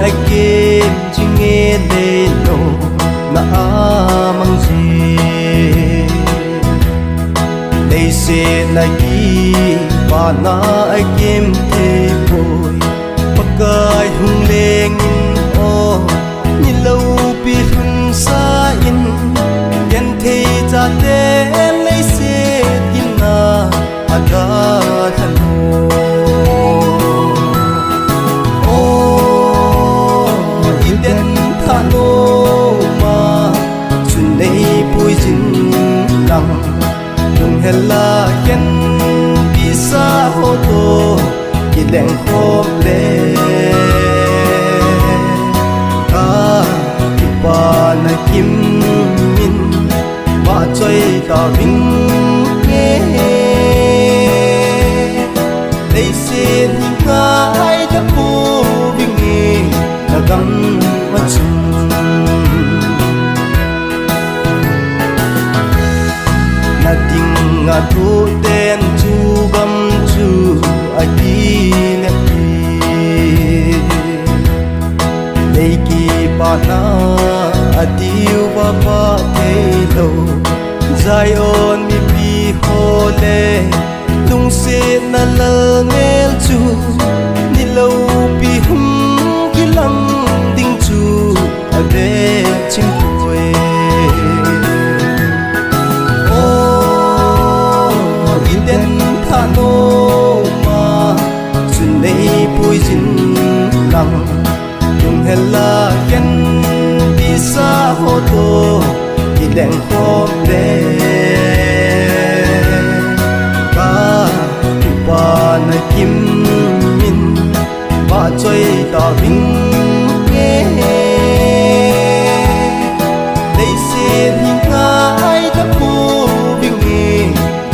ai kiếm chỉ nghe lên nô na mang gì đây sẽ là gì và na ai kiếm thế bồi bắc cay hung lên ô nhìn lâu bị hung sa in nhân thế cha tên lấy sẽ in na ada thân hela ken bisa hoto kileng khop le ka ipa na kim min ba choi ta ving nghe lấy xin ngai ta pu ving nghe na gam ma chung nga thu ten chu bam chu a ki ne pi nei ki pa na a tiu ba pa te lo zai on mi pi ho le lung se na la mel chu ni lo pi hum ki lam ding chu a ve chim hela ken bisa hoto kileng khop le ka pa na kim min ba choi ta ving nghe lấy xin ngai ta pu ving nghe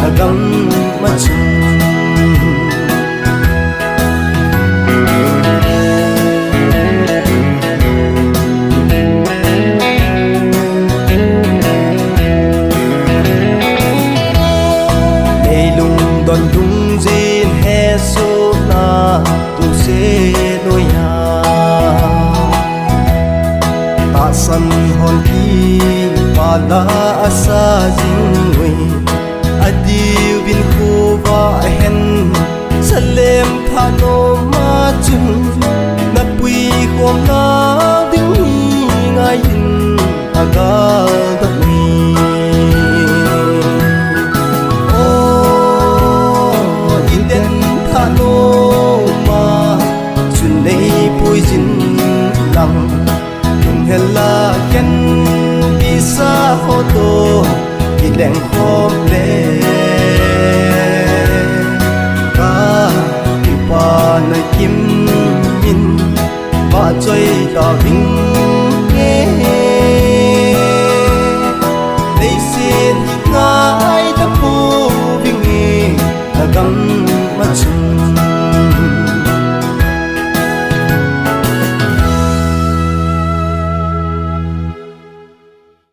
na gam ma chung don dung zin he so na tu se no ya ta san hon ki pa la asa jing we adiu bin khu va hen salem tha no ma chung na pui khom na ding ni ngai in aga da ni hela ken bisa hoto kileng khop le ka ipa na kim min ba choi ta ving nghe lấy xin ngai ta pu ving nghe ta gam ma chung